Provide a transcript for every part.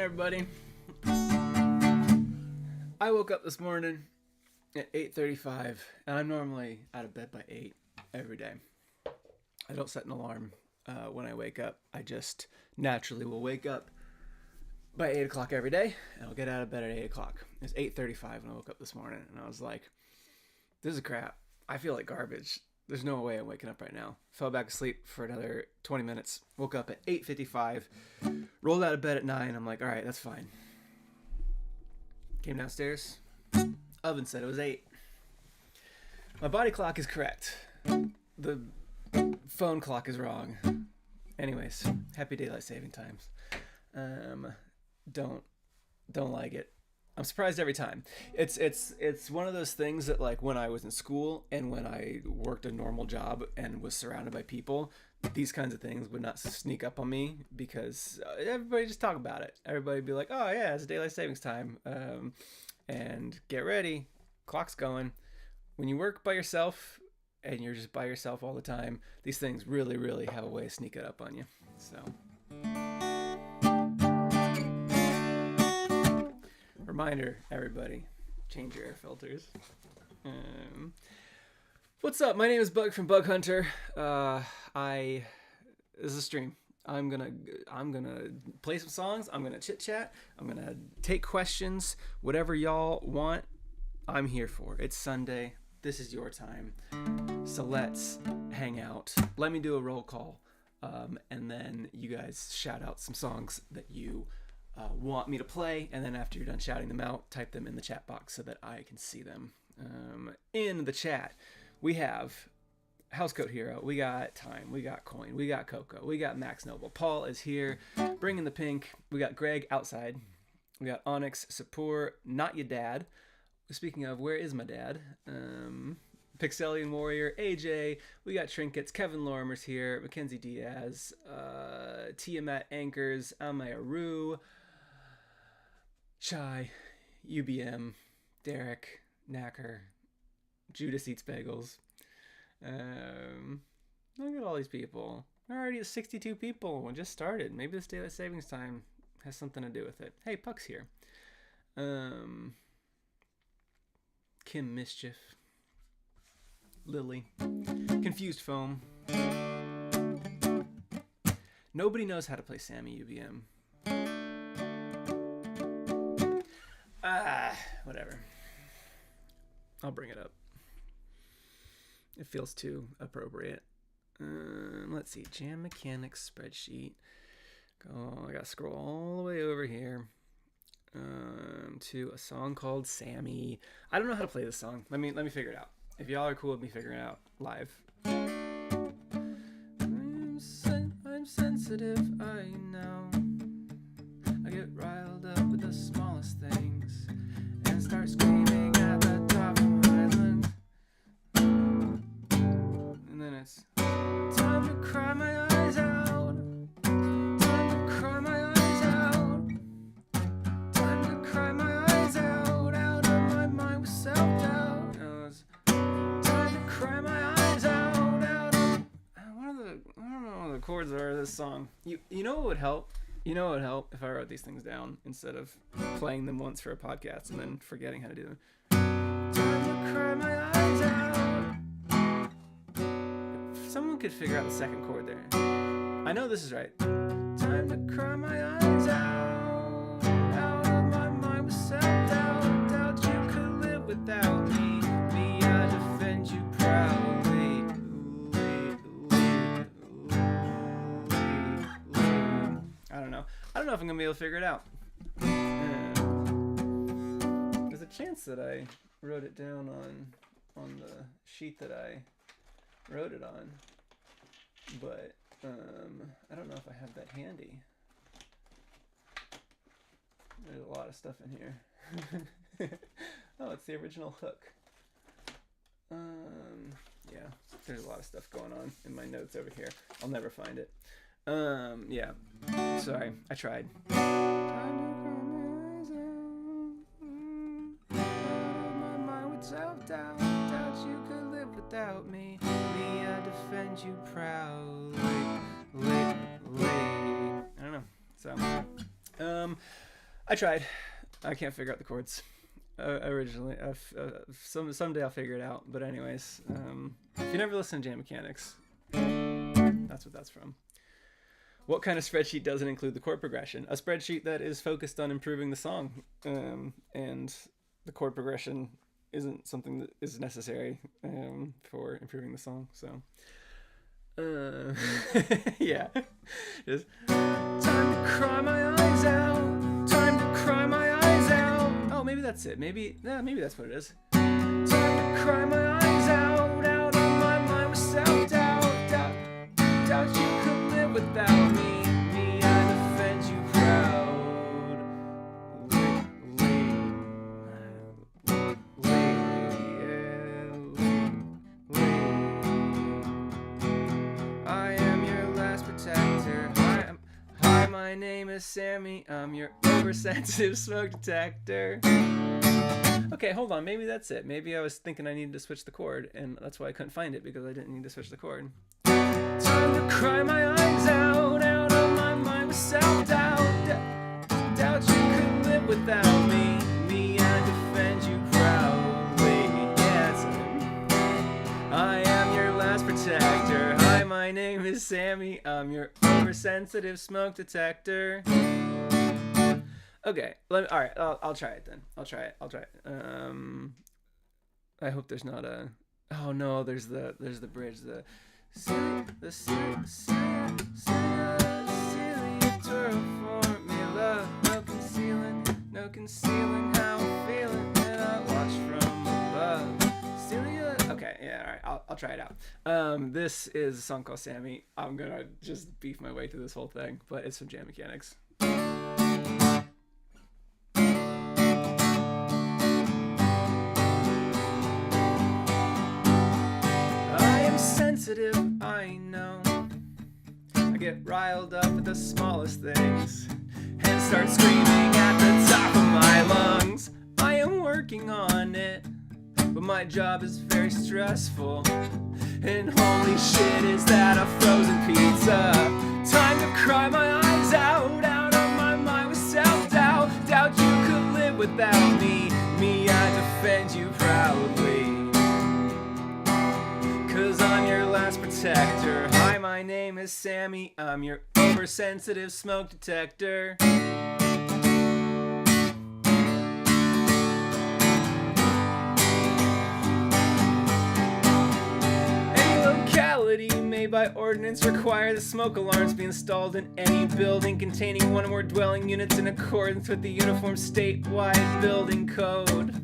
everybody. I woke up this morning at 8:35, and I'm normally out of bed by 8 every day. I don't set an alarm when I wake up. I just naturally will wake up by 8 o'clock every day, and I'll get out of bed at 8 o'clock. It's 8:35 when I woke up this morning, and I was like, this is crap. I feel like garbage. There's no way I'm waking up right now. Fell back asleep for another 20 minutes. Woke up at 8:55. Rolled out of bed at 9. I'm like, all right, that's fine. Came downstairs. Oven said it was 8. My body clock is correct. The phone clock is wrong. Anyways, happy daylight saving times. Don't like it. I'm surprised every time. It's one of those things that, like, when I was in school and when I worked a normal job and was surrounded by people, these kinds of things would not sneak up on me because everybody just talk about it. Everybody be like, oh yeah, it's daylight savings time, and get ready, clock's going. When you work by yourself and you're just by yourself all the time, these things really, really have a way of sneaking up on you. So. Reminder, everybody, change your air filters. What's up? My name is Bug from Bug Hunter. This is a stream. I'm gonna play some songs. I'm gonna chit chat. I'm gonna take questions. Whatever y'all want, I'm here for. It's Sunday. This is your time. So let's hang out. Let me do a roll call, and then you guys shout out some songs that you want me to play, and then after you're done shouting them out, type them in the chat box so that I can see them. In the chat, we have Housecoat Hero, we got Time, we got Coin, we got Coco, we got Max Noble, Paul is here, bringing the pink, we got Greg outside, we got Onyx, Sapur, Not Your Dad, speaking of, where is my dad? Pixelian Warrior, AJ, we got Trinkets, Kevin Lorimer's here, Mackenzie Diaz, Tiamat Anchors, Amayaru, Chai, UBM, Derek, Knacker, Judas Eats Bagels. Look at all these people. There are already 62 people when just started. Maybe this daylight savings time has something to do with it. Hey, Puck's here. Kim Mischief. Lily. Confused Foam. Nobody knows how to play Sammy UBM. Whatever. I'll bring it up. It feels too appropriate. Let's see. Jam Mechanics spreadsheet. I gotta scroll all the way over here to a song called Sammy. I don't know how to play this song. Let me figure it out. If y'all are cool with me figuring it out live. I'm sensitive, I know. I get riled up with the smallest things and start screaming at the top of my lungs. And then it's time to cry my eyes out. Time to cry my eyes out. Time to cry my eyes out. Out of my mind with self-doubt. Time to cry my eyes out. Out of... I don't know what the chords are of this song. You know what would help? You know what would help if I wrote these things down instead of playing them once for a podcast and then forgetting how to do them. Time to cry my eyes out. If someone could figure out the second chord there. I know this is right. Time to cry my eyes out. Out of my mind with self-doubt. Doubt you could live without me. Me, I defend you proudly. I don't know if I'm gonna be able to figure it out. There's a chance that I wrote it down on the sheet that I wrote it on, but I don't know if I have that handy. There's a lot of stuff in here. Oh, it's the original hook. Yeah, there's a lot of stuff going on in my notes over here. I'll never find it. Yeah. Sorry, I tried. Self-doubt, doubt you could live without me. Me, I defend you proudly. I don't know. So, I tried. I can't figure out the chords. Originally, someday I'll figure it out. But anyways, if you never listen to Jam Mechanics, that's what that's from. What kind of spreadsheet doesn't include the chord progression? A spreadsheet that is focused on improving the song, and the chord progression isn't something that is necessary for improving the song. So, yeah, just time to cry my eyes out. Time to cry my eyes out. Oh, maybe that's it. Maybe that's what it is. Time to cry my eyes out. Out of my mind with self-doubt. Doubt you could live without me. Me, I defend you I am your last protector. Hi, my name is Sammy. I'm your oversensitive smoke detector. Okay, hold on. Maybe that's it. Maybe I was thinking I needed to switch the chord, and that's why I couldn't find it, because I didn't need to switch the chord. Time to cry my eyes out. Out of my mind with self-doubt. Doubt you could live without me. Me, I defend you proudly. Yes, I am your last protector. Hi, my name is Sammy. I'm your oversensitive smoke detector. Okay, all right. I'll try it then. I'll try it. I hope there's not a. Oh no, there's the bridge. The silly twirl formula. No concealing how I'm feeling when I watch from above. Celia. Okay, yeah, all right. I'll try it out. This is a song called Sammy. I'm gonna just beef my way through this whole thing, but it's from Jam Mechanics. Sensitive, I know. I get riled up at the smallest things and start screaming at the top of my lungs. I am working on it, but my job is very stressful. And holy shit, is that a frozen pizza? Time to cry my eyes out. Out of my mind with self-doubt. Doubt you could live without me. Me, I defend you proudly. 'Cause I'm your last protector. Hi, my name is Sammy. I'm your oversensitive smoke detector. Any locality made by ordinance require the smoke alarms be installed in any building containing one or more dwelling units in accordance with the uniform statewide building code.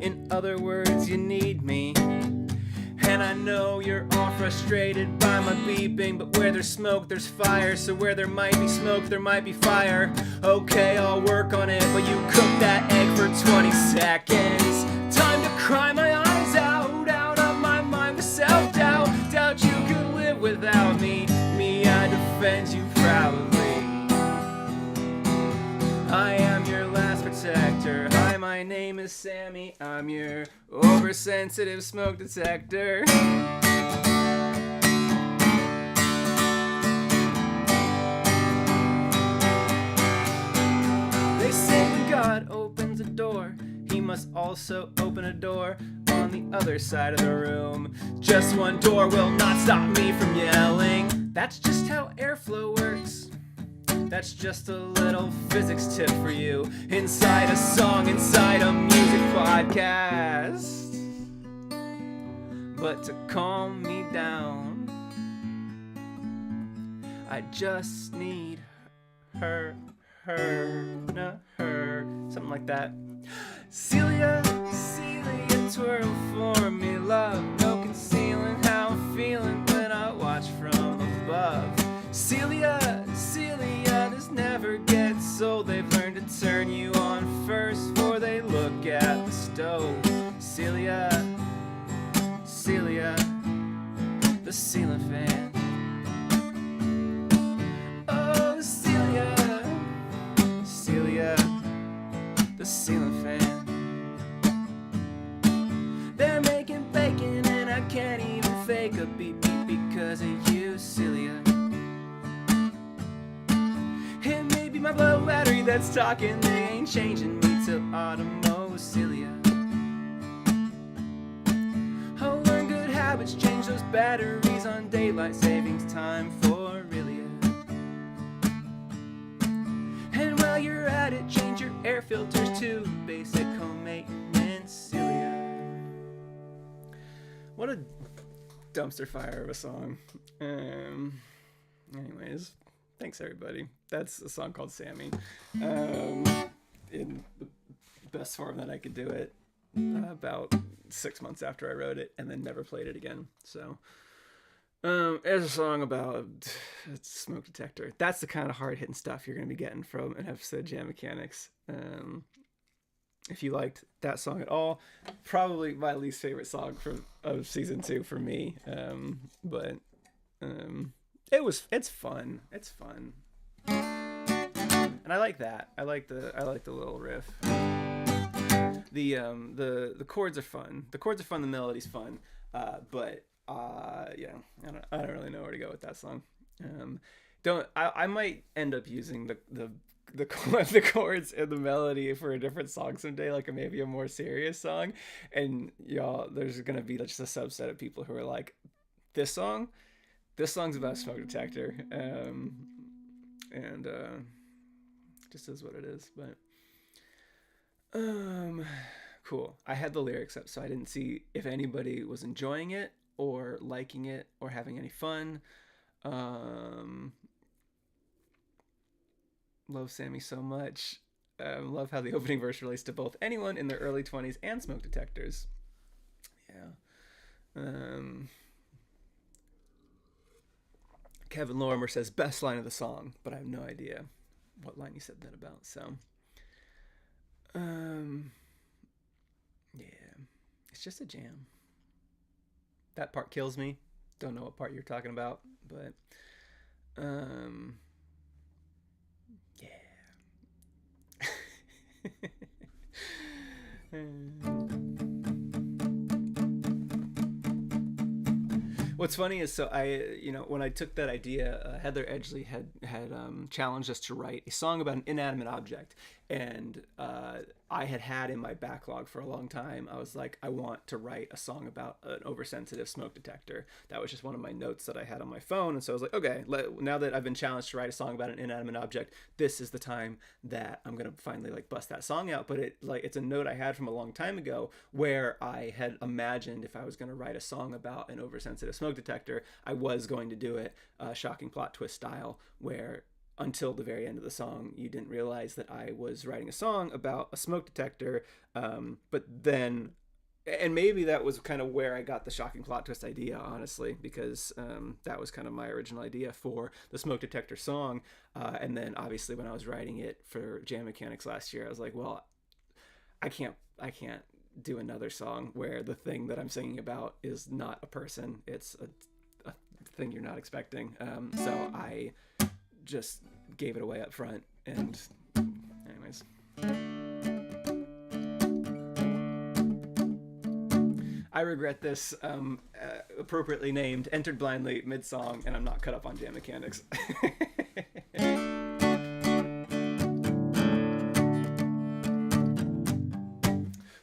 In other words, you need me. And I know you're all frustrated by my beeping, but where there's smoke, there's fire. So where there might be smoke, there might be fire. Okay, I'll work on it, but you cook that egg for 20 seconds. Time to cry my eyes out. Out of my mind with self-doubt. Doubt you could live without me. Me, I defend you proudly. I am your last protector. Hi, my name is Sammy. I'm your oversensitive smoke detector. They say when God opens a door, he must also open a door on the other side of the room. Just one door will not stop me from yelling. That's just how airflow works. That's just a little physics tip for you. Inside a song, inside a music podcast. But to calm me down, I just need her, something like that. Celia, twirl for me, love. No concealing how I'm feeling when I watch from above. Celia, this never gets old. They've learned to turn you on first before they look at the stove. Celia, the ceiling fan. Oh, Celia, the ceiling fan. They're making bacon and I can't even fake a beep beep because of you, Celia. It may be My blood battery that's talking, they ain't changing me till automocilia. I'll learn good habits, change those batteries on daylight savings time for Aurelia. And while you're at it, change your air filters to basic home maintenance cilia. What a dumpster fire of a song. Anyways, thanks everybody. That's a song called Sammy. In the best form that I could do it, about 6 months after I wrote it, and then never played it again. So there's a song about a smoke detector. That's the kind of hard-hitting stuff you're going to be getting from an episode of Jam Mechanics. If you liked that song at all, probably my least favorite song of season 2 for me. But it's fun. It's fun. And I like that. I like the little riff. The chords are fun. The chords are fun. The melody's fun. But I don't really know where to go with that song. I might end up using the chords and the melody for a different song someday, like maybe a more serious song. And y'all, there's gonna be just a subset of people who are like, this song's about a smoke detector, and just is what it is. But cool. I had the lyrics up, so I didn't see if anybody was enjoying it or liking it or having any fun. Love Sammy so much. Love how the opening verse relates to both anyone in their early 20s and smoke detectors. Yeah. Kevin Lorimer says best line of the song, but I have no idea what line he said that about. So, yeah, it's just a jam. That part kills me. Don't know what part you're talking about, but yeah. What's funny is, so when I took that idea, Heather Edgley had challenged us to write a song about an inanimate object, and I had in my backlog for a long time. I was like, I want to write a song about an oversensitive smoke detector. That was just one of my notes that I had on my phone, and so I was like, okay, now that I've been challenged to write a song about an inanimate object, this is the time that I'm gonna finally bust that song out. But it's a note I had from a long time ago where I had imagined if I was gonna write a song about an oversensitive smoke detector, I was going to do it shocking plot twist style, where until the very end of the song you didn't realize that I was writing a song about a smoke detector, but then, and maybe that was kind of where I got the shocking plot twist idea, honestly, because that was kind of my original idea for the smoke detector song, and then obviously when I was writing it for Jam Mechanics last year, I was like, well, I can't do another song where the thing that I'm singing about is not a person, it's a thing you're not expecting. So I just gave it away up front, and anyways. I regret this, appropriately named Entered Blindly mid-song, and I'm not cut up on Jam Mechanics.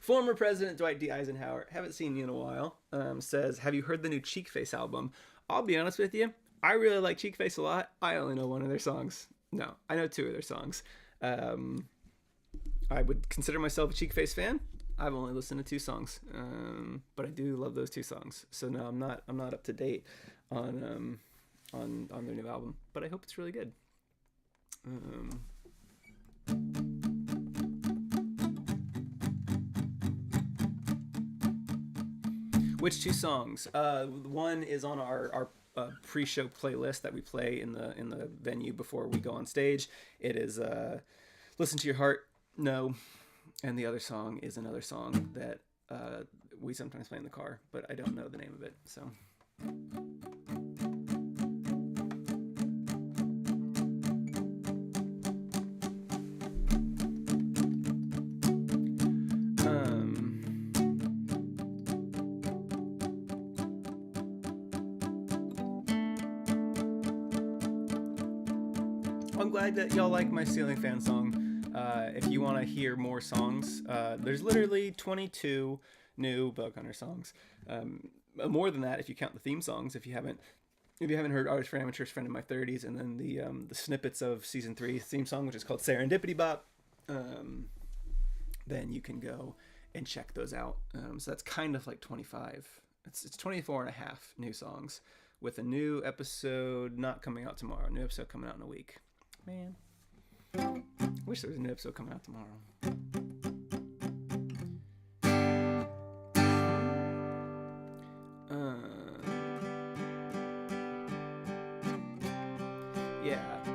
Former President Dwight D. Eisenhower, haven't seen you in a while, says, have you heard the new Cheekface album? I'll be honest with you, I really like Cheekface a lot. I only know one of their songs. No, I know 2 of their songs. I would consider myself a Cheekface fan. I've only listened to 2 songs, but I do love those 2 songs. So no, I'm not up to date on their new album, but I hope it's really good. Which 2 songs? One is on our pre-show playlist that we play in the venue before we go on stage. It is Listen to Your Heart, No, and the other song is another song that we sometimes play in the car, but I don't know the name of it, so. I'm glad that y'all like my Ceiling Fan song. If you want to hear more songs, there's literally 22 new Bug Hunter songs. More than that if you count the theme songs. If you haven't heard Artist for Amateurs, Friend in My 30s, and then the snippets of Season 3 theme song, which is called Serendipity Bop, then you can go and check those out. So that's kind of like 25. It's 24 and a half new songs with a new episode not coming out tomorrow. New episode coming out in a week. Man, I wish there was a new episode coming out tomorrow.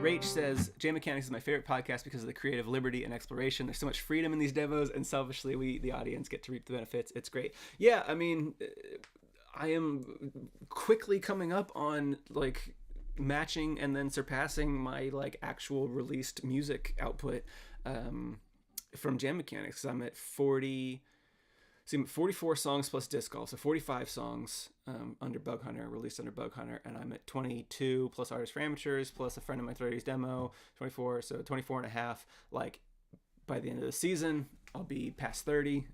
Rach says, Jam Mechanics is my favorite podcast because of the creative liberty and exploration. There's so much freedom in these demos, and selfishly, we, the audience, get to reap the benefits. It's great. Yeah, I mean, I am quickly coming up on, like, matching and then surpassing my, like, actual released music output from Jam Mechanics. I'm at 44 songs plus disc golf, so 45 songs under Bug Hunter, released under Bug Hunter, and I'm at 22 plus Artists for Amateurs plus a Friend in My 30s demo, 24, so 24 and a half. Like, by the end of the season, I'll be past 30,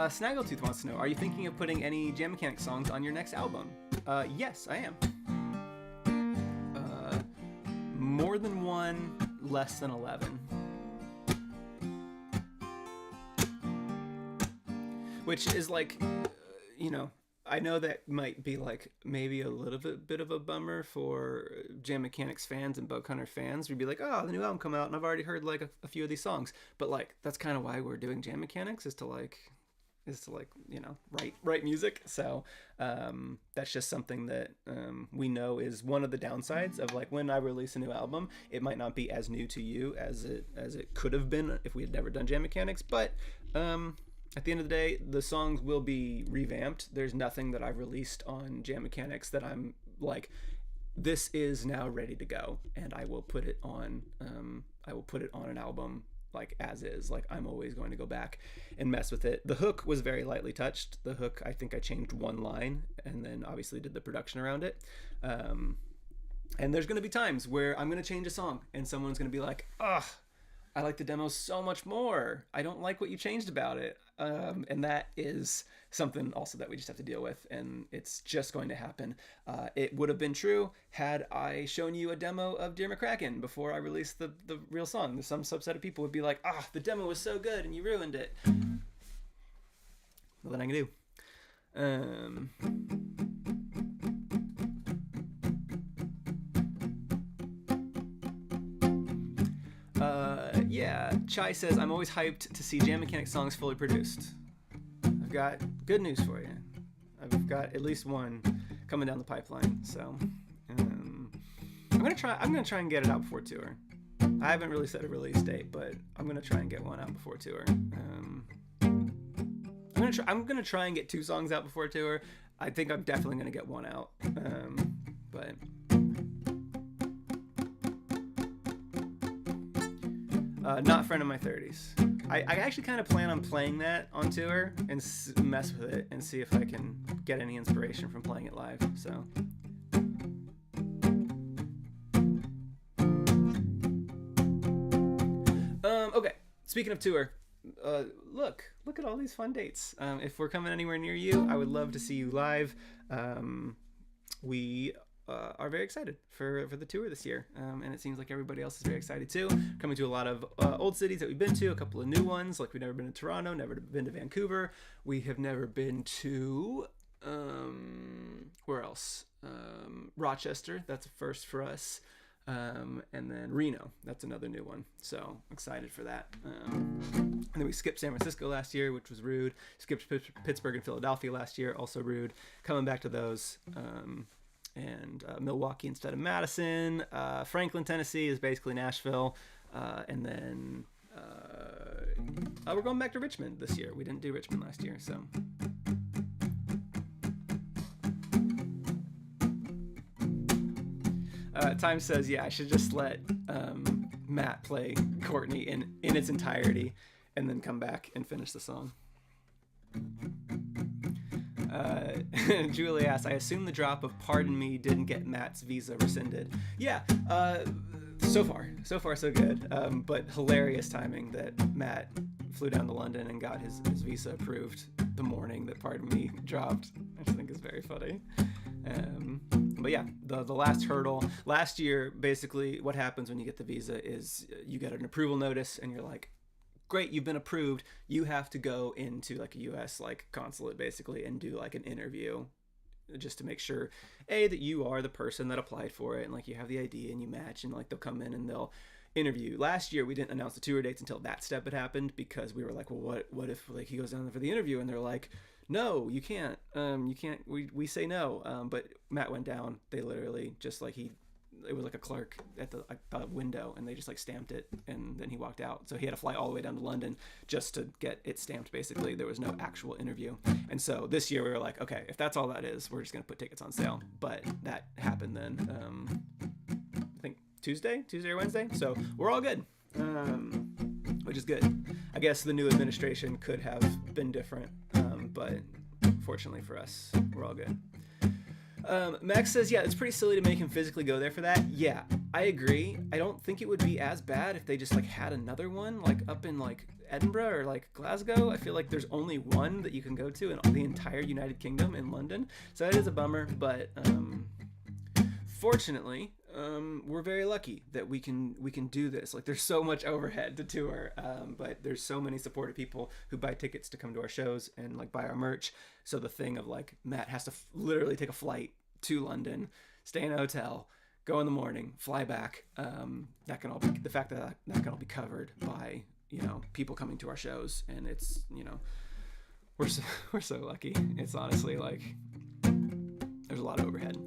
Snaggletooth wants to know, are you thinking of putting any Jam Mechanics songs on your next album? Yes, I am. More than one, less than 11. Which is like, I know that might be like maybe a little bit of a bummer for Jam Mechanics fans and Bug Hunter fans. We'd be like, oh, the new album come out and I've already heard like a few of these songs. But like, that's kind of why we're doing Jam Mechanics, is to write music. So that's just something that we know is one of the downsides of, like, when I release a new album, it might not be as new to you as it could have been if we had never done Jam Mechanics. But at the end of the day, the songs will be revamped. There's nothing that I've released on Jam Mechanics that I'm like, this is now ready to go, and I will put it on an album, like, as is. Like, I'm always going to go back and mess with it. The hook was very lightly touched. The hook, I think I changed one line and then obviously did the production around it. And there's going to be times where I'm going to change a song and someone's going to be like, ugh, I like the demo so much more. I don't like what you changed about it. And that is something also that we just have to deal with, and it's just going to happen. It would have been true had I shown you a demo of Dear McCracken before I released the real song. Some subset of people would be like, the demo was so good and you ruined it. Nothing I can do. Yeah, Chai says, I'm always hyped to see Jam Mechanics songs fully produced. I've got good news for you. I've got at least one coming down the pipeline. So I'm gonna try and get it out before tour. I haven't really set a release date, but I'm gonna try and get one out before tour. I'm gonna try and get 2 songs out before tour. I think I'm definitely gonna get one out. But not Friend of My 30s. I actually kind of plan on playing that on tour and mess with it and see if I can get any inspiration from playing it live. So. Okay. Speaking of tour, look at all these fun dates. If we're coming anywhere near you, I would love to see you live. We are very excited for the tour this year, and it seems like everybody else is very excited too. Coming to a lot of old cities that we've been to, a couple of new ones, like we've never been to Toronto, never been to Vancouver. We have never been to where else? Rochester, that's a first for us. And then Reno, that's another new one, so excited for that. And then we skipped San Francisco last year, which was rude. Skipped Pittsburgh and Philadelphia last year, also rude. Coming back to those. And Milwaukee instead of Madison. Franklin, Tennessee is basically Nashville. And then we're going back to Richmond this year. We didn't do Richmond last year, so. Time says, yeah, I should just let Matt play Courtney in its entirety, and then come back and finish the song. Julie asks, I assume the drop of Pardon Me didn't get Matt's visa rescinded. Yeah, so far so good. But hilarious timing that Matt flew down to London and got his visa approved the morning that Pardon Me dropped. I just think is very funny. But yeah, the last hurdle last year, basically what happens when you get the visa is you get an approval notice and you're like, great, you've been approved. You have to go into like a US like consulate basically and do like an interview just to make sure that you are the person that applied for it and like you have the ID and you match, and like they'll come in and they'll interview. Last year we didn't announce the tour dates until that step had happened, because we were like, well, what if like he goes down there for the interview and they're like, no, you can't, we say no. But Matt went down. They literally just like it was like a clerk at the window, and they just like stamped it, and then he walked out. So he had to fly all the way down to London just to get it stamped. Basically, there was no actual interview. And so this year we were like, okay, if that's all that is, we're just gonna put tickets on sale. But that happened then, I think Tuesday or Wednesday. So we're all good, which is good. I guess the new administration could have been different, but fortunately for us, we're all good. Max says, yeah, it's pretty silly to make him physically go there for that. Yeah, I agree. I don't think it would be as bad if they just like had another one like up in like Edinburgh or like Glasgow. I feel like there's only one that you can go to in the entire United Kingdom, in London. So that is a bummer, but fortunately, we're very lucky that we can do this. Like, there's so much overhead to tour, but there's so many supportive people who buy tickets to come to our shows and like buy our merch. So the thing of like Matt has to literally take a flight to London, stay in a hotel, go in the morning, fly back. That can all be, the fact that can all be covered by, you know, people coming to our shows, and it's, you know, we're so lucky. It's honestly like there's a lot of overhead.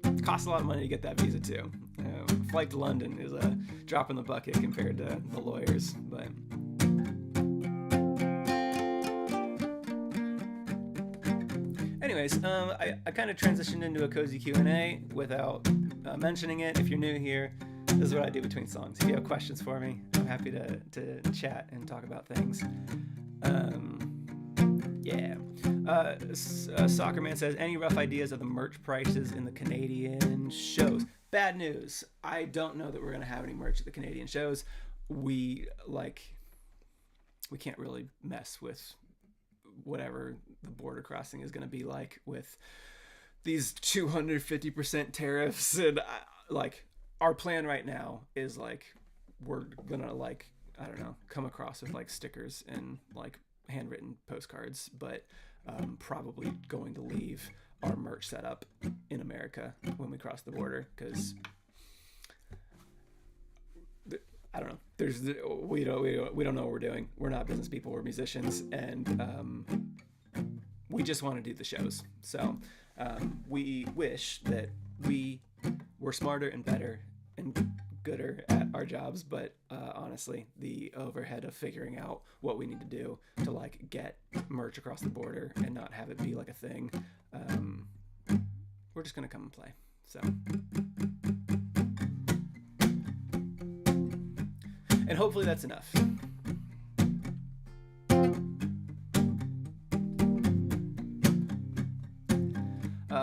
It costs a lot of money to get that visa too. Flight to London is a drop in the bucket compared to the lawyers, but. Anyways, I kind of transitioned into a cozy Q&A without mentioning it. If you're new here, this is what I do between songs. If you have questions for me, I'm happy to chat and talk about things. Yeah. Soccer Man says, any rough ideas of the merch prices in the Canadian shows? Bad news. I don't know that we're going to have any merch at the Canadian shows. We can't really mess with whatever the border crossing is going to be like with these 250% tariffs. And like, our plan right now is like, we're going to like, I don't know, come across with like stickers and like handwritten postcards, but probably going to leave our merch set up in America when we cross the border, because I don't know. We don't know what we're doing. We're not business people. We're musicians, and we just want to do the shows. So we wish that we were smarter and better and gooder at our jobs, but honestly, the overhead of figuring out what we need to do to like get merch across the border and not have it be like a thing, we're just gonna come and play. So, and hopefully that's enough.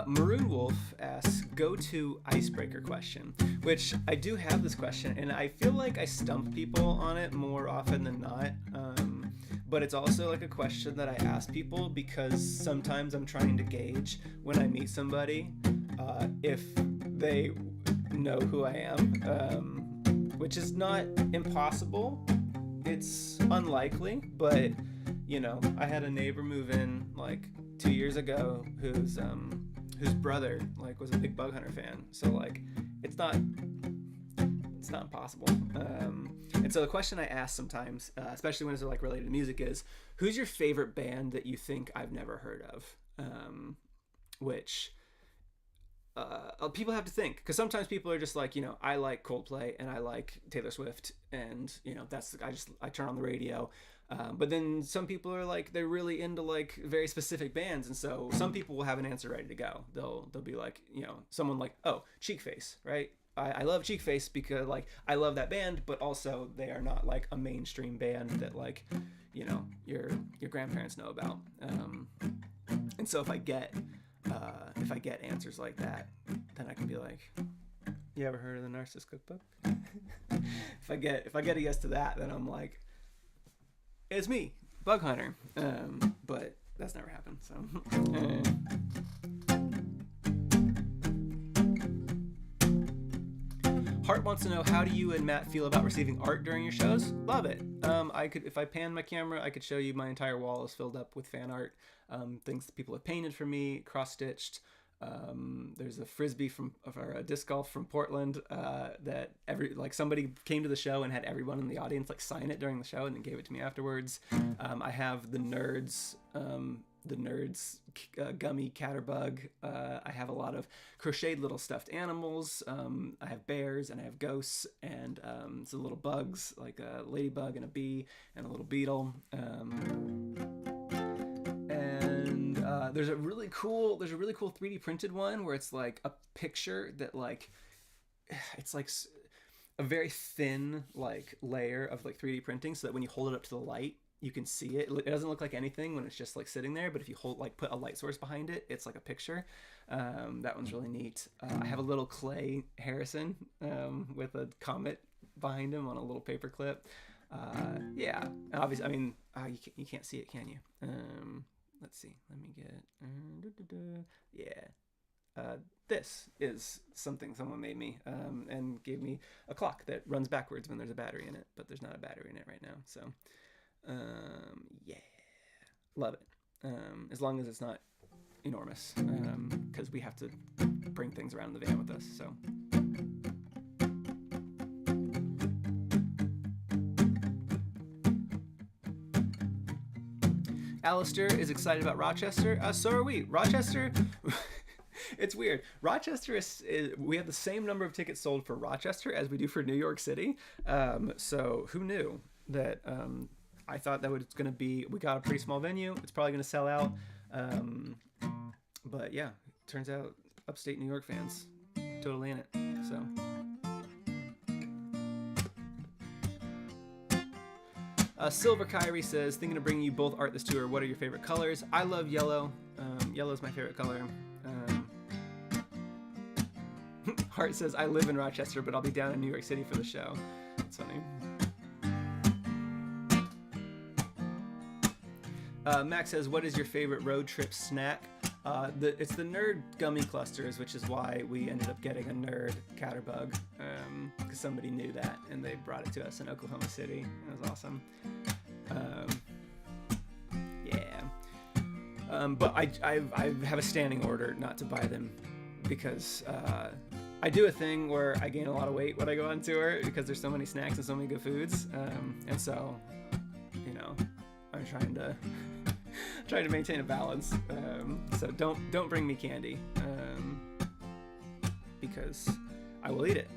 Maroon Wolf asks, go-to icebreaker question, which I do have this question, and I feel like I stump people on it more often than not, but it's also like a question that I ask people because sometimes I'm trying to gauge when I meet somebody if they know who I am, which is not impossible. It's unlikely, but, you know, I had a neighbor move in like 2 years ago whose brother like was a big bug hunter fan, so like it's not impossible. And so the question I ask sometimes, especially when it's like related to music, is, who's your favorite band that you think I've never heard of? Which people have to think, because sometimes people are just like, you know, I like Coldplay and I like Taylor Swift, and you know, I turn on the radio. But then some people are like, they're really into like very specific bands, and so some people will have an answer ready to go. They'll be like, you know, someone like, oh, Cheek Face, right? I love Cheekface because like I love that band, but also they are not like a mainstream band that like, you know, your grandparents know about. And so if I get answers like that, then I can be like, you ever heard of the Narcissist Cookbook? if I get a yes to that, then I'm like, it's me, Bug Hunter. But that's never happened. So. Hart wants to know, how do you and Matt feel about receiving art during your shows? Love it. If I pan my camera, I could show you my entire wall is filled up with fan art. Things that people have painted for me, cross-stitched. There's a frisbee or a disc golf from Portland that somebody came to the show and had everyone in the audience like sign it during the show and then gave it to me afterwards. I have the Nerds gummy catterbug. I have a lot of crocheted little stuffed animals. I have bears and I have ghosts and some little bugs like a ladybug and a bee and a little beetle. There's a really cool 3D printed one where it's like a picture that like it's like a very thin like layer of like 3D printing, so that when you hold it up to the light you can see it. It doesn't look like anything when it's just like sitting there, but if you put a light source behind it, it's like a picture. That one's really neat. I have a little clay Harrison with a comet behind him on a little paper clip. Yeah, obviously, I mean, you can't see it, can you? Let's see. Let me get. Yeah. This is something someone made me and gave me a clock that runs backwards when there's a battery in it, but there's not a battery in it right now. So, yeah, love it. As long as it's not enormous, because we have to bring things around in the van with us. So. Alistair is excited about Rochester. So are we. Rochester, it's weird. Rochester is we have the same number of tickets sold for Rochester as we do for New York City. So who knew that? I thought that was going to be. We got a pretty small venue. It's probably going to sell out. But yeah, turns out upstate New York fans totally in it. So. Silver Kyrie says, thinking of bringing you both art this tour. What are your favorite colors? I love yellow. Yellow is my favorite color. Hart says, I live in Rochester, but I'll be down in New York City for the show. That's funny. Max says, what is your favorite road trip snack? It's the Nerd Gummy Clusters, which is why we ended up getting a Nerd Catterbug, because somebody knew that and they brought it to us in Oklahoma City. It was awesome. Yeah. But I have a standing order not to buy them because I do a thing where I gain a lot of weight when I go on tour because there's so many snacks and so many good foods, and so, you know, I'm trying to maintain a balance. So don't bring me candy, because I will eat it.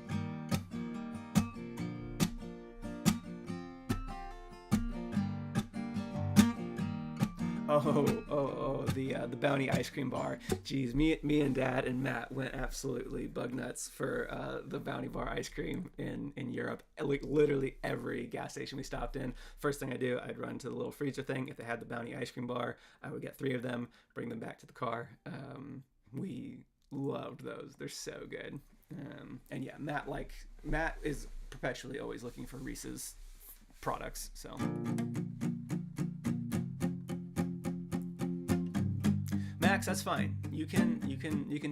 The Bounty ice cream bar. Jeez, me and Dad and Matt went absolutely bug nuts for the Bounty bar ice cream in Europe. Like literally every gas station we stopped in, first thing I'd run to the little freezer thing. If they had the Bounty ice cream bar, I would get 3 of them, bring them back to the car. We loved those. They're so good. And yeah, Matt is perpetually always looking for Reese's products. So. Max, that's fine. You can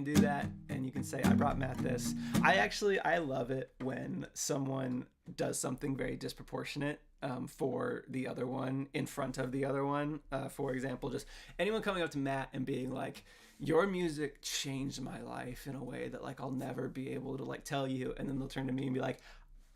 do that, and you can say, I brought Matt this. I love it when someone does something very disproportionate for the other one in front of the other one. For example, just anyone coming up to Matt and being like, your music changed my life in a way that like I'll never be able to like tell you, and then they'll turn to me and be like,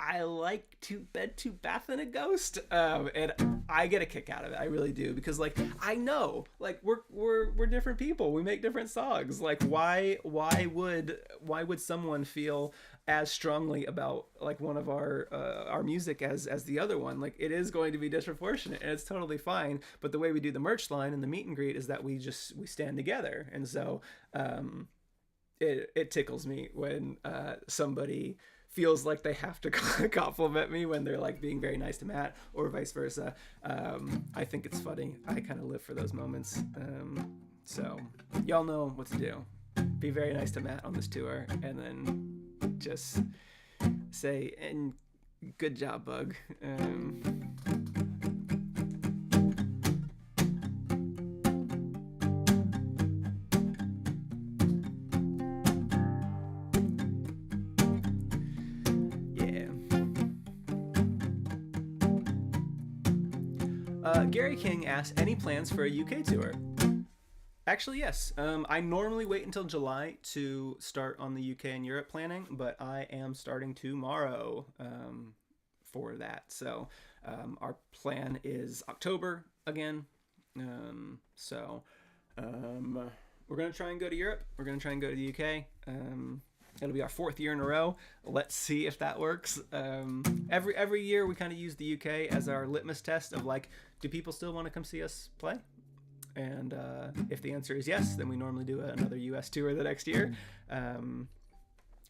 I like Two Bed, Two Bath, and a Ghost, and I get a kick out of it. I really do, because like I know, like we're different people. We make different songs. Like why would someone feel as strongly about like one of our music as the other one? Like it is going to be disproportionate, and it's totally fine. But the way we do the merch line and the meet and greet is that we stand together, and so it tickles me when somebody feels like they have to compliment me when they're like being very nice to Matt, or vice versa. I think it's funny. I kind of live for those moments. So y'all know what to do. Be very nice to Matt on this tour, and then just say, and good job, Bug. Gary King asks, any plans for a UK tour? Actually, yes. I normally wait until July to start on the UK and Europe planning, but I am starting tomorrow for that. So our plan is October again. We're going to try and go to Europe. We're going to try and go to the UK. It'll be our 4th year in a row. Let's see if that works. Every year we kind of use the UK as our litmus test of like, do people still want to come see us play? And if the answer is yes, then we normally do another US tour the next year.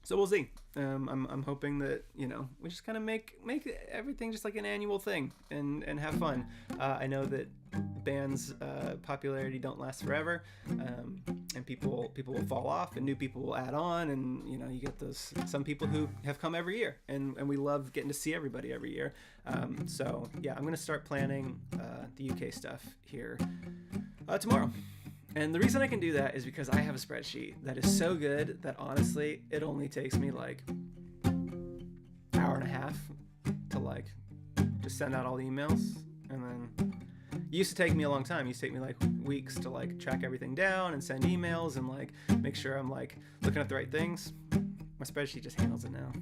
So we'll see. I'm hoping that, you know, we just kind of make everything just like an annual thing and have fun. I know that bands' popularity don't last forever, and people will fall off and new people will add on, and you know, you get those some people who have come every year, and we love getting to see everybody every year. So yeah, I'm gonna start planning the UK stuff here tomorrow. And the reason I can do that is because I have a spreadsheet that is so good that honestly, it only takes me like hour and a half to like just send out all the emails. And then it used to take me a long time. It used to take me like weeks to like track everything down and send emails and like make sure I'm like looking at the right things. My spreadsheet just handles it now.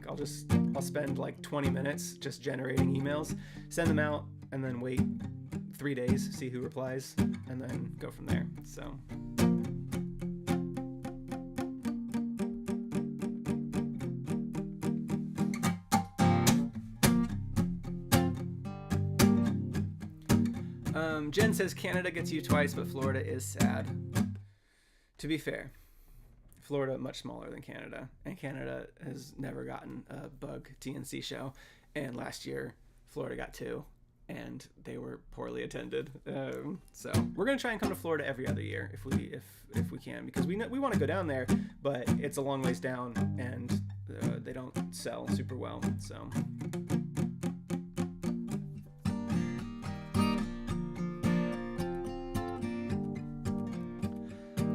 I'll spend like 20 minutes just generating emails, send them out, and then wait 3 days, see who replies, and then go from there. So Jen says Canada gets you twice, but Florida is sad. To be fair, Florida much smaller than Canada, and Canada has never gotten a Bug TNC show, and last year Florida got 2. And they were poorly attended. So we're gonna try and come to Florida every other year if we can, because we want to go down there, but it's a long ways down and they don't sell super well. So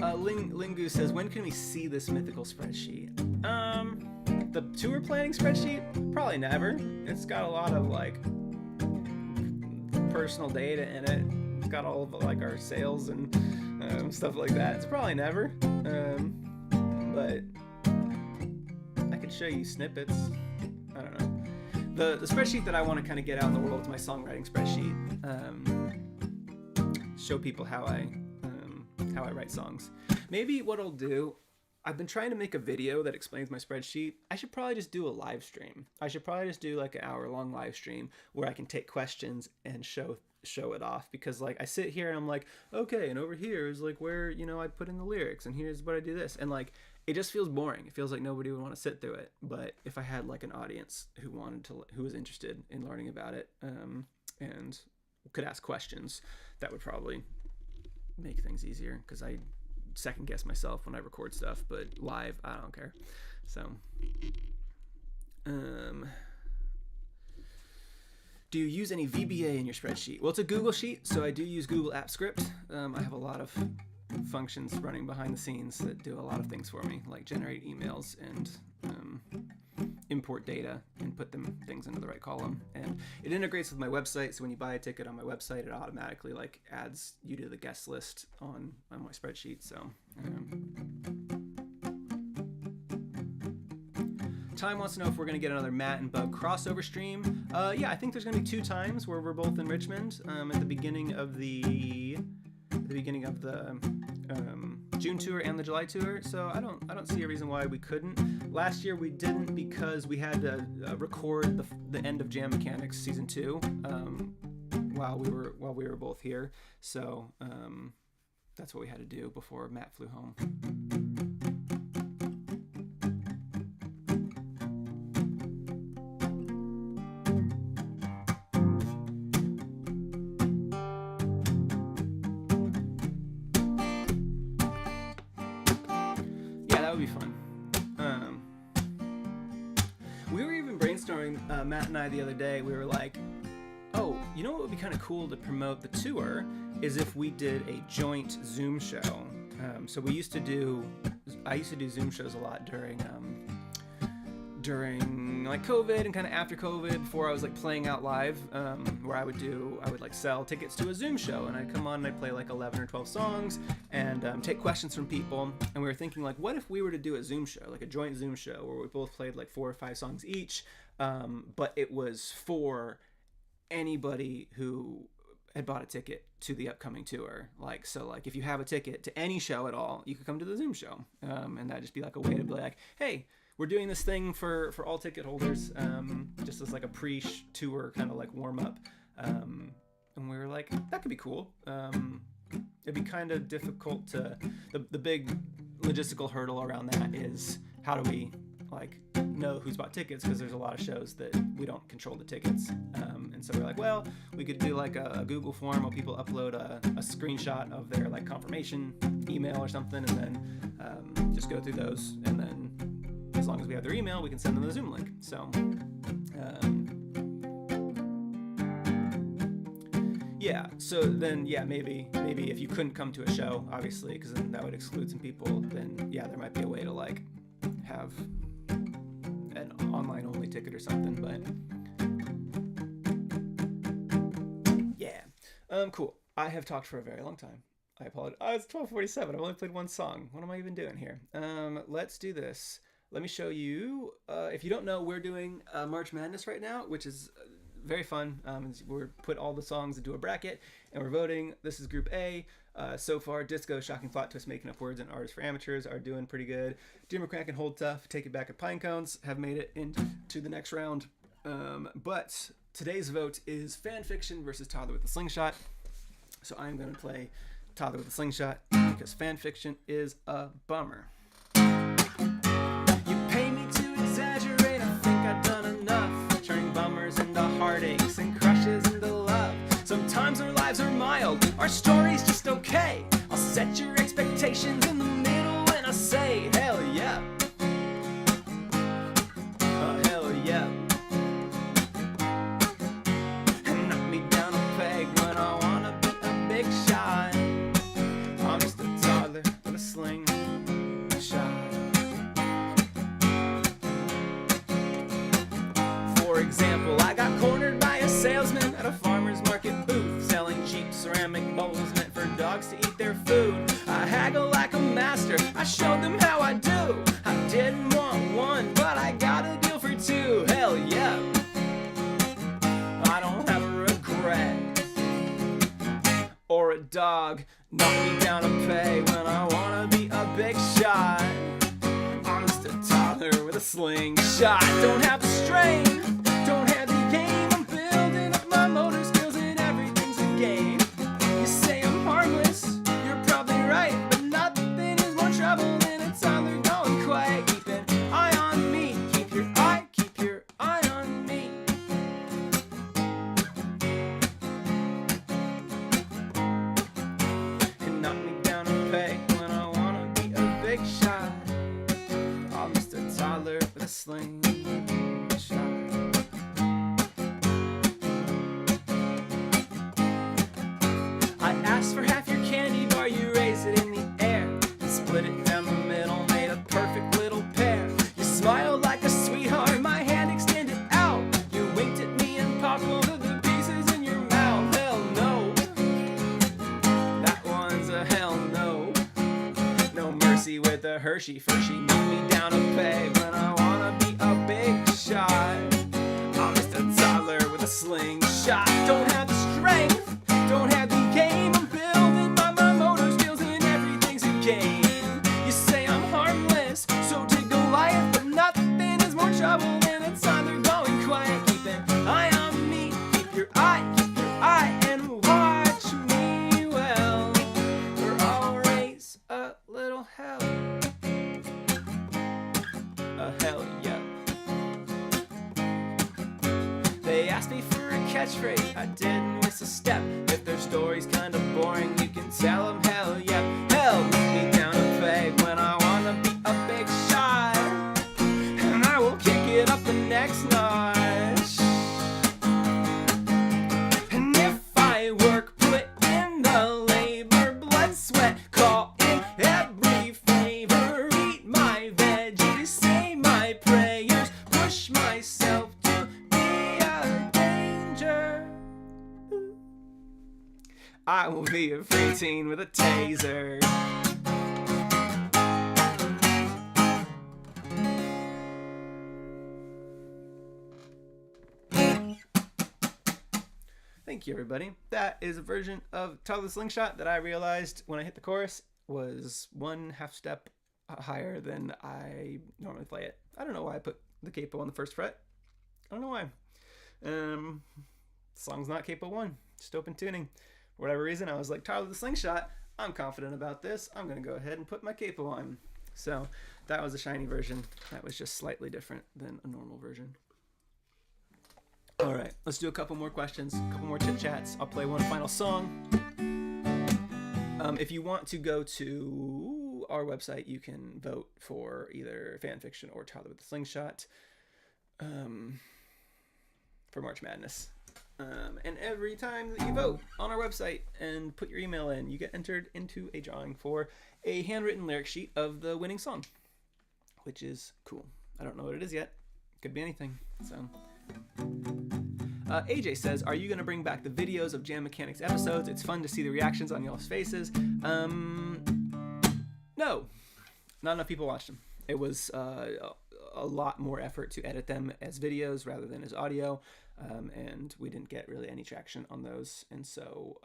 Lingu says, when can we see this mythical spreadsheet? The tour planning spreadsheet? Probably never. It's got a lot of like personal data in it. It's got all of like our sales and stuff like that. It's probably never, but I could show you snippets. I don't know. The spreadsheet that I want to kind of get out in the world is my songwriting spreadsheet. Show people how I write songs. Maybe what I'll do, I've been trying to make a video that explains my spreadsheet. I should probably just do a live stream. I should probably just do like an hour-long live stream where I can take questions and show it off, because like I sit here and I'm like, okay, and over here is like where, you know, I put in the lyrics, and here's what I do this, and like it just feels boring. It feels like nobody would want to sit through it. But if I had like an audience who was interested in learning about it, and could ask questions, that would probably make things easier, because I second guess myself when I record stuff, but live I don't care. So do you use any VBA in your spreadsheet? Well, it's a Google sheet, so I do use Google Apps Script. I have a lot of functions running behind the scenes that do a lot of things for me, like generate emails and import data and put things into the right column. And it integrates with my website, so when you buy a ticket on my website, it automatically like adds you to the guest list on my spreadsheet. So Time wants to know if we're going to get another Matt and Bug crossover stream. Yeah, I think there's going to be 2 times where we're both in Richmond, at the beginning of the June tour and the July tour. So I don't see a reason why we couldn't. Last year we didn't because we had to record the end of Jam Mechanics season 2 while we were both here. So that's what we had to do before Matt flew home. brainstorming, Matt and I, the other day. We were like, oh, you know what would be kind of cool to promote the tour is if we did a joint Zoom show. So I used to do Zoom shows a lot during like COVID and kind of after COVID, before I was like playing out live, where I would like sell tickets to a Zoom show, and I'd come on and I'd play like 11 or 12 songs and take questions from people. And we were thinking, like, what if we were to do a Zoom show, like a joint Zoom show where we both played like 4 or 5 songs each, but it was for anybody who had bought a ticket to the upcoming tour. Like, so like if you have a ticket to any show at all, you could come to the Zoom show, and that'd just be like a way to be like, hey, we're doing this thing for all ticket holders, just as like a pre-tour kind of like warm-up. And we were like, that could be cool. It'd be kind of difficult to... The big logistical hurdle around that is, how do we like know who's bought tickets? Because there's a lot of shows that we don't control the tickets. And so we're like, well, we could do like a Google form where people upload a screenshot of their like confirmation email or something, and then just go through those, and then as long as we have their email, we can send them the Zoom link. So, yeah. So then, yeah, maybe if you couldn't come to a show, obviously, because then that would exclude some people, then yeah, there might be a way to like have an online only ticket or something. But yeah, cool. I have talked for a very long time. I apologize. Oh, it's 12:47. I've only played one song. What am I even doing here? Let's do this. Let me show you, if you don't know, we're doing March Madness right now, which is very fun. We're put all the songs into a bracket, and we're voting. This is Group A. So far, Disco, Shocking Plot Twist, Making Up Words, and Artists for Amateurs are doing pretty good. Dear McCrack and Hold Tough, Take It Back at Pine Cones have made it into the next round. But today's vote is Fanfiction versus Toddler with the Slingshot. So I'm going to play Toddler with the Slingshot because Fanfiction is a bummer. Heartaches and crushes into love. Sometimes our lives are mild, our story's just okay. I'll set your expectations in the middle and I say, hell yeah. Oh, hell yeah. And knock me down a peg when I wanna be a big shot. I'm just a toddler with a slingshot. For example, I got cornered by a salesman at a farmer's market booth, selling cheap ceramic bowls meant for dogs to eat their food. I haggle like a master, I showed them how I do. I didn't want one, but I got a deal for 2. Hell yeah. I don't have a regret. Or a dog knock me down a peg when I wanna be a big shot. I'm just a toddler with a slingshot. Don't have the strength. Don't have the game, I'm building up my motor skills and everything's a game. You say I'm harmless, you're probably right, but nothing is more trouble than a toddler going quiet. Keep an eye on me, keep your eye on me. And knock me down a peg when I wanna be a big shot. I'm just a toddler with a slingshot. For half your candy bar, you raise it in the air and split it down the middle, made a perfect little pair. You smiled like a sweetheart, my hand extended out. You winked at me and popped both of the pieces in your mouth. Hell no, that one's a hell no. No mercy with a Hershey Fershey. Knock me down a peg when I wanna be a big shot. I'm just a toddler with a slingshot. Don't have the strength, don't have the game. You say I'm harmless, so take Goliath, but nothing is more trouble than a toddler going quiet. Keep an eye on me, keep your eye, and watch me well. Or I'll raise a little hell. A hell yeah. They asked me for a catchphrase, I didn't miss a step. If their story's kinda boring, you can tell them hell yeah. Hell, knock me down a peg when I wanna be a big shot, and I will kick it up the next night. prayers, push myself to be a danger. I will be a free teen with a taser. Thank you, everybody. That is a version of Toddler Slingshot that I realized when I hit the chorus was one half step higher than I normally play it. I don't know why I put the capo on the first fret. I don't know why. Song's not capo 1, just open tuning. For whatever reason, I was like, Toddler the Slingshot, I'm confident about this. I'm going to go ahead and put my capo on. So that was a shiny version. That was just slightly different than a normal version. All right, let's do a couple more questions, a couple more chit chats. I'll play one final song. If you want to go to our website, you can vote for either fanfiction or Toddler with the Slingshot for March Madness. And every time that you vote on our website and put your email in, you get entered into a drawing for a handwritten lyric sheet of the winning song, which is cool. I don't know what it is yet. Could be anything. So. AJ says, are you going to bring back the videos of Jam Mechanics episodes? It's fun to see the reactions on y'all's faces. No. Not enough people watched them. It was a lot more effort to edit them as videos rather than as audio, and we didn't get really any traction on those. And so,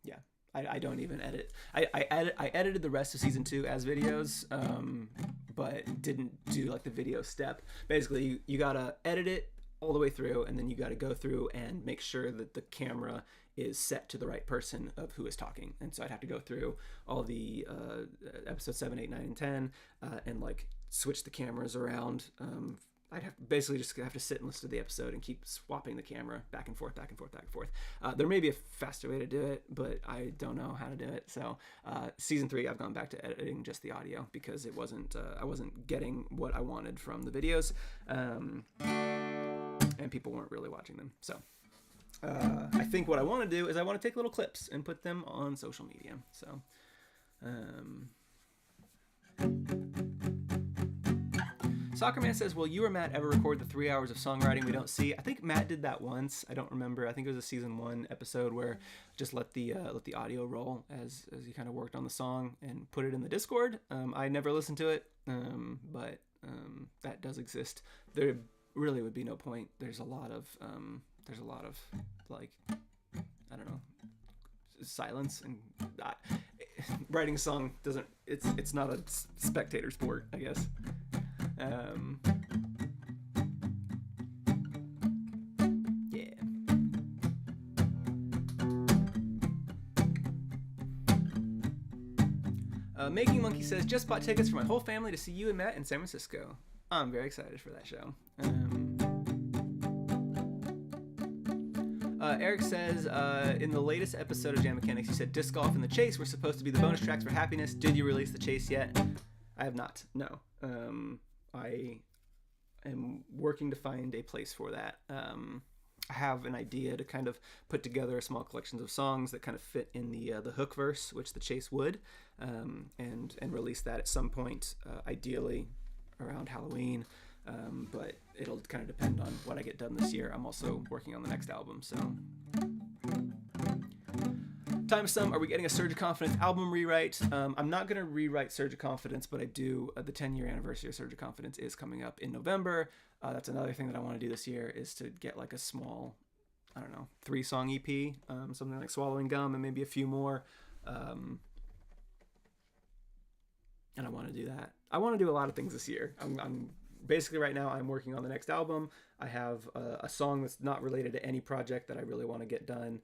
yeah, I don't even edit. I edited the rest of season 2 as videos, but didn't do like the video step. Basically, you gotta edit it all the way through, and then you got to go through and make sure that the camera is set to the right person of who is talking. And so I'd have to go through all the episodes 7, 8, 9, and 10 and like switch the cameras around. I'd have basically just have to sit and listen to the episode and keep swapping the camera back and forth, back and forth, back and forth. There may be a faster way to do it, but I don't know how to do it. So season 3, I've gone back to editing just the audio because it wasn't I wasn't getting what I wanted from the videos. And people weren't really watching them. So I think what I want to do is I want to take little clips and put them on social media. So Soccerman says, will you or Matt ever record the 3 hours of songwriting we don't see? I think Matt did that once. I don't remember. I think it was a season 1 episode where just let the audio roll as he kind of worked on the song and put it in the Discord. I never listened to it, but that does exist. There really would be no point. There's a lot of like, I don't know, silence, and writing a song doesn't, it's not a spectator sport, I guess. Yeah. Making Monkey says, just bought tickets for my whole family to see you and Matt in San Francisco. I'm very excited for that show. Eric says, in the latest episode of Jam Mechanics, you said Disc Golf and The Chase were supposed to be the bonus tracks for Happiness. Did you release The Chase yet? I have not, no. I am working to find a place for that. I have an idea to kind of put together a small collection of songs that kind of fit in the hook verse, which The Chase would, and release that at some point, ideally around Halloween, but it'll kind of depend on what I get done this year. I'm also working on the next album, so. Time Some, are we getting a Surge of Confidence album rewrite? I'm not going to rewrite Surge of Confidence, but I do, the 10-year anniversary of Surge of Confidence is coming up in November. That's another thing that I want to do this year, is to get like a small, I don't know, 3-song EP, something like Swallowing Gum and maybe a few more. And I want to do that. I want to do a lot of things this year. I'm basically right now I'm working on the next album. I have a song that's not related to any project that I really want to get done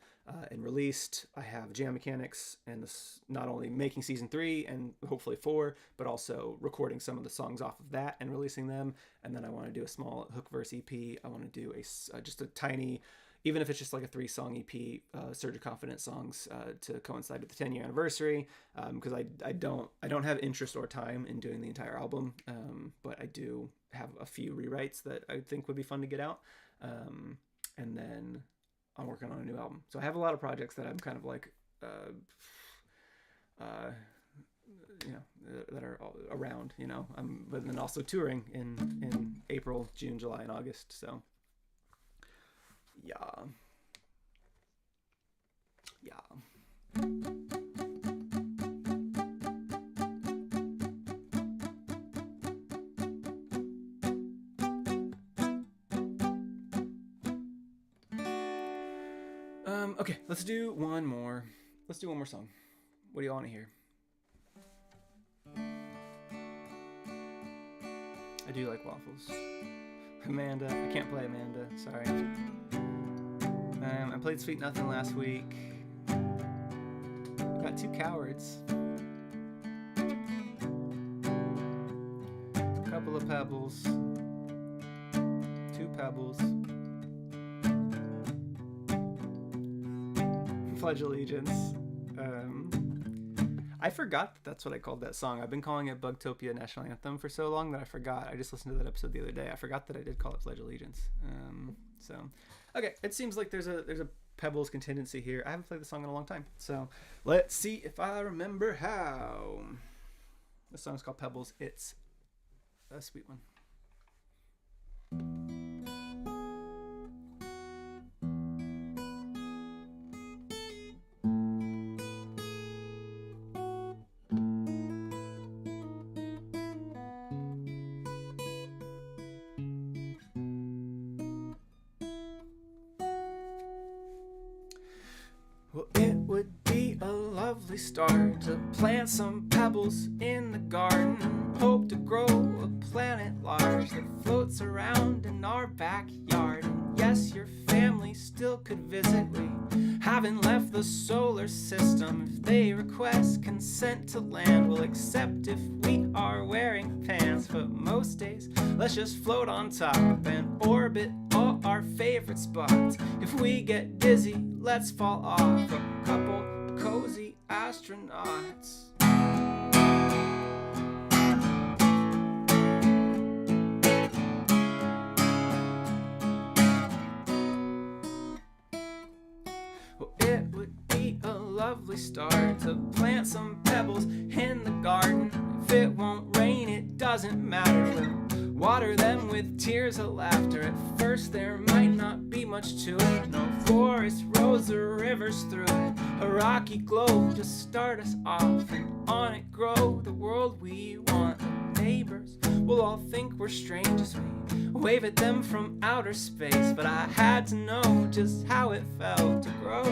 and released. I have Jam Mechanics and this, not only making season 3 and hopefully 4, but also recording some of the songs off of that and releasing them. And then I want to do a small hook verse EP. I want to do just a tiny, even if it's just like a 3-song EP, Surge of Confidence songs to coincide with the 10-year anniversary, because I don't have interest or time in doing the entire album, but I do have a few rewrites that I think would be fun to get out, and then I'm working on a new album. So I have a lot of projects that I'm kind of like that are all around. But then also touring in April, June, July, and August. So yeah. Okay, let's do one more. Let's do one more song. What do you want to hear? I do like waffles. Amanda, I can't play Amanda. Sorry. I played Sweet Nothing last week. Got 2 cowards. A couple of pebbles. 2 pebbles. Pledge Allegiance. I forgot that's what I called that song. I've been calling it Bugtopia National Anthem for so long that I forgot. I just listened to that episode the other day. I forgot that I did call it Pledge Allegiance. Okay, it seems like there's a Pebbles contingency here. I haven't played the song in a long time, so let's see if I remember how. This song's called Pebbles. It's a sweet one. Well, it would be a lovely start to plant some pebbles in the garden. Hope to grow a planet large that floats around in our backyard. And yes, your family still could visit. We haven't left the solar system. If they request consent to land, we'll accept if we are wearing pants. But most days, let's just float on top and orbit all our favorite spots. If we get dizzy, let's fall off a couple cozy astronauts. Well, it would be a lovely start to plant some pebbles in the garden. If it won't rain, it doesn't matter. We'll water them with tears of laughter. At first there might not be much to it. No forest rows or rivers through it. A rocky globe to start us off, and on it grow the world we want. Neighbors will all think we're strange as we wave at them from outer space. But I had to know just how it felt to grow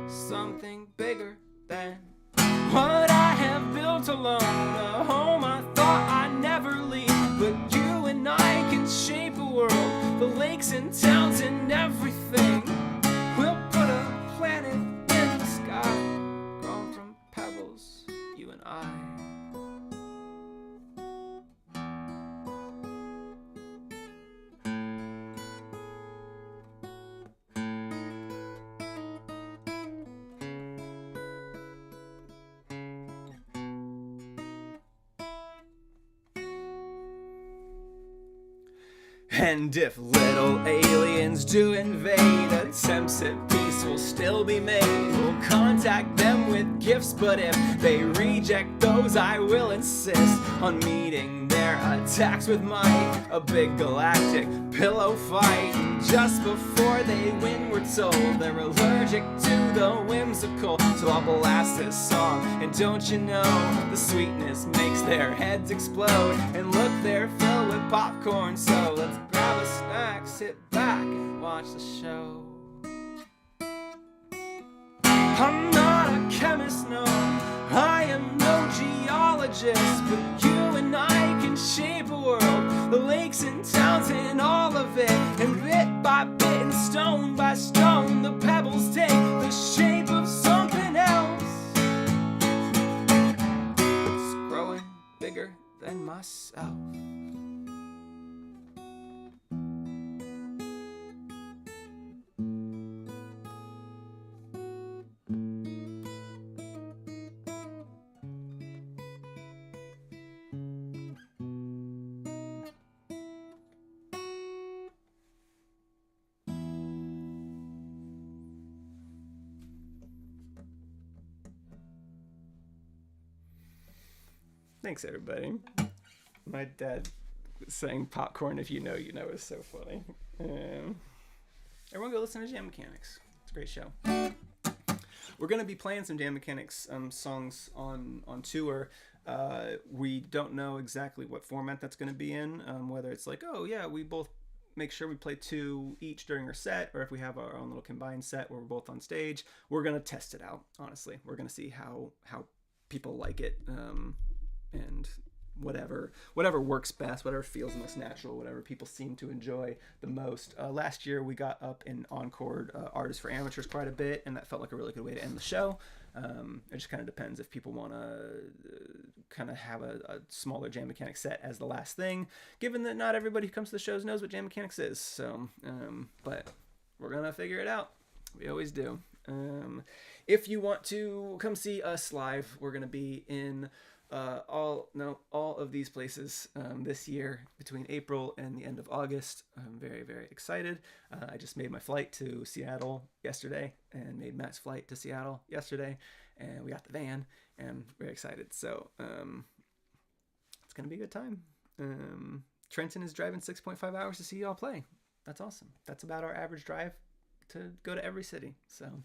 something bigger than what I have built alone. A home I thought I'd never leave, but you and I can shape a world. The lakes and towns and everything. We'll put a planet in the sky, grown from pebbles, you and I. And if little aliens do invade, attempts at peace will still be made. We'll contact them with gifts, but if they reject those, I will insist on meeting their attacks with might. A big galactic pillow fight. Just before they win, we're told they're allergic to the whimsical. So I'll blast this song, and don't you know, the sweetness makes their heads explode. And look, they're filled with popcorn, so let's grab a snack, sit back, and watch the show. I'm not a chemist, no, I am no geologist, but you and I can shape a world, the lakes and towns and all of it. And bit by bit and stone by stone, the pebbles take the shape of something else. It's growing bigger than myself. Thanks, everybody. My dad saying popcorn, if you know, you know, is so funny. Everyone go listen to Jam Mechanics. It's a great show. We're going to be playing some Jam Mechanics songs on tour. We don't know exactly what format that's going to be in, whether it's like, oh yeah, we both make sure we play 2 each during our set, or if we have our own little combined set where we're both on stage. We're going to test it out, honestly. We're going to see how people like it, and whatever works best, whatever feels most natural, whatever people seem to enjoy the most. Last year we got up and encored Artists for Amateurs quite a bit, and that felt like a really good way to end the show. It just kind of depends if people want to kind of have a smaller Jam Mechanics set as the last thing, given that not everybody who comes to the shows knows what Jam Mechanics is. So, but we're gonna figure it out. We always do. If you want to come see us live, we're gonna be in all of these places this year between April and the end of August. I'm very, very excited. I just made my flight to Seattle yesterday and made Matt's flight to Seattle yesterday, and we got the van, and I'm very excited. So it's gonna be a good time. Trenton is driving 6.5 hours to see y'all play. That's awesome. That's about our average drive to go to every city. So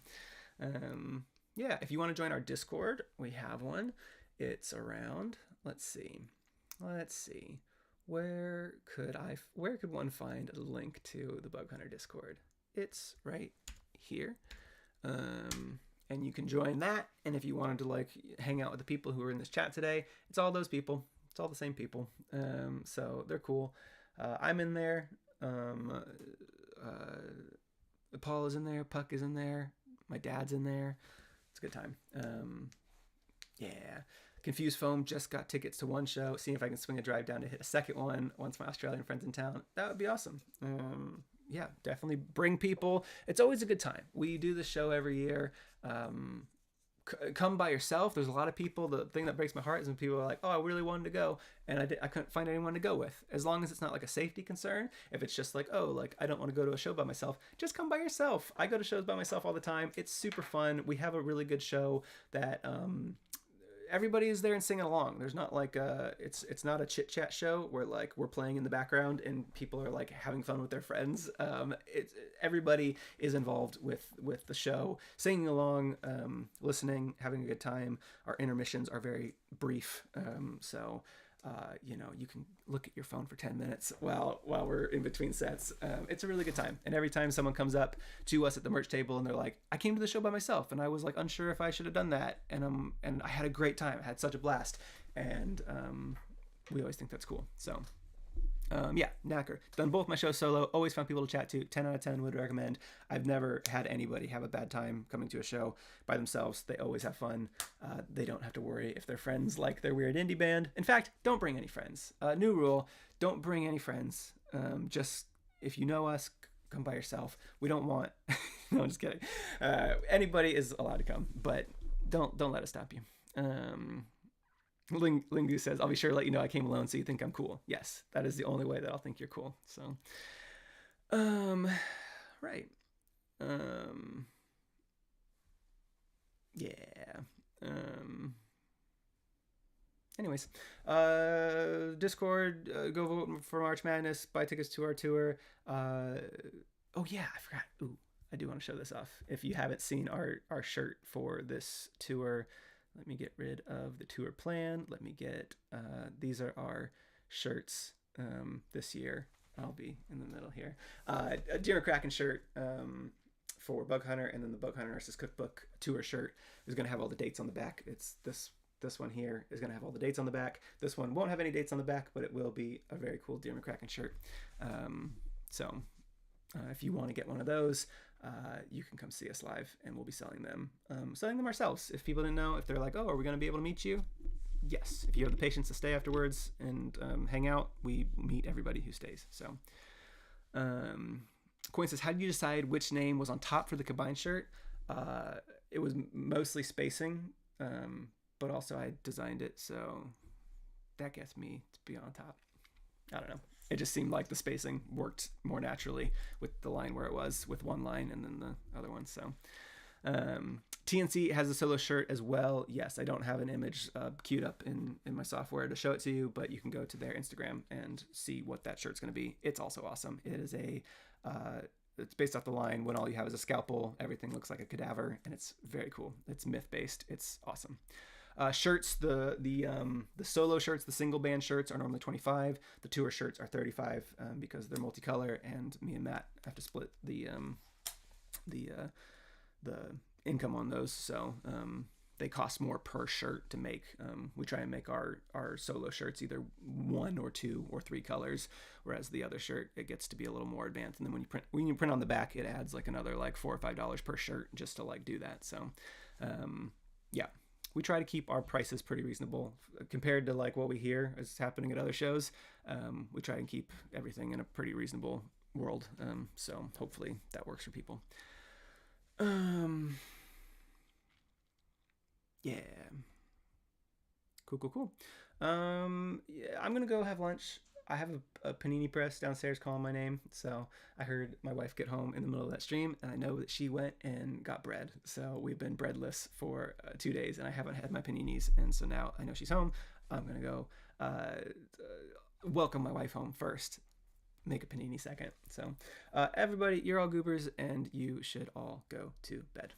yeah, if you want to join our Discord, we have one. It's around, let's see, where could one find a link to the Bug Hunter Discord? It's right here. And you can join that. And if you wanted to like hang out with the people who are in this chat today, it's all those people. It's all the same people. So they're cool. I'm in there. Paul is in there. Puck is in there. My dad's in there. It's a good time. Yeah. Confused Foam just got tickets to one show. Seeing if I can swing a drive down to hit a second one once my Australian friend's in town. That would be awesome. Yeah, definitely bring people. It's always a good time. We do the show every year. Come by yourself. There's a lot of people. The thing that breaks my heart is when people are like, oh, I really wanted to go, and I couldn't find anyone to go with. As long as it's not like a safety concern. If it's just like, oh, like I don't want to go to a show by myself, just come by yourself. I go to shows by myself all the time. It's super fun. We have a really good show that everybody is there and singing along. There's not like it's not a chit chat show where like we're playing in the background and people are like having fun with their friends. Everybody is involved with the show, singing along, listening, having a good time. Our intermissions are very brief, so you can look at your phone for 10 minutes while we're in between sets. It's a really good time. And every time someone comes up to us at the merch table and they're like, I came to the show by myself and I was like unsure if I should have done that. And I had a great time. I had such a blast. And we always think that's cool. So yeah, Knacker. Done both my shows solo. Always found people to chat to. 10 out of 10 would recommend. I've never had anybody have a bad time coming to a show by themselves. They always have fun. They don't have to worry if their friends like their weird indie band. In fact, don't bring any friends. New rule, don't bring any friends. Just if you know us, come by yourself. We don't want... No, I'm just kidding. Anybody is allowed to come, but don't let us stop you. Lingu says, I'll be sure to let you know I came alone so you think I'm cool. Yes, that is the only way that I'll think you're cool. So, right. Yeah. Anyways, Discord, go vote for March Madness, buy tickets to our tour. Oh yeah, I forgot. Ooh, I do want to show this off. If you haven't seen our shirt for this tour, let me get rid of the tour plan. Let me get, these are our shirts this year. I'll be in the middle here. A Deer McCracken shirt for Bug Hunter, and then the Bug Hunter Nurses Cookbook tour shirt is going to have all the dates on the back. It's this one here is going to have all the dates on the back. This one won't have any dates on the back, but it will be a very cool Deer McCracken shirt. So if you want to get one of those, you can come see us live and we'll be selling them ourselves. If people didn't know, if they're like, oh, are we going to be able to meet you? Yes. If you have the patience to stay afterwards and hang out, we meet everybody who stays. So Coin says, how did you decide which name was on top for the combined shirt? It was mostly spacing, but also I designed it, so that gets me to be on top. I don't know. It just seemed like the spacing worked more naturally with the line where it was, with one line and then the other one. So TNC has a solo shirt as well. Yes, I don't have an image queued up in my software to show it to you, but you can go to their Instagram and see what that shirt's going to be. It's also awesome. It is it's based off the line when all you have is a scalpel, everything looks like a cadaver, and it's very cool. It's myth based. It's awesome. Shirts, the solo shirts, the single band shirts are normally $25. The tour shirts are $35 because they're multicolor, and me and Matt have to split the income on those. So they cost more per shirt to make. We try and make our solo shirts either 1 or 2 or 3 colors, whereas the other shirt, it gets to be a little more advanced. And then when you print on the back, it adds like another like $4 or $5 per shirt just to like do that. So yeah. We try to keep our prices pretty reasonable compared to like what we hear is happening at other shows. We try and keep everything in a pretty reasonable world. So hopefully that works for people. Yeah. Cool. Yeah, I'm gonna go have lunch. I have a panini press downstairs calling my name, so I heard my wife get home in the middle of that stream, and I know that she went and got bread. So we've been breadless for 2 days, and I haven't had my paninis, and so now I know she's home. I'm gonna go welcome my wife home first, make a panini second. So everybody, you're all goobers, and you should all go to bed.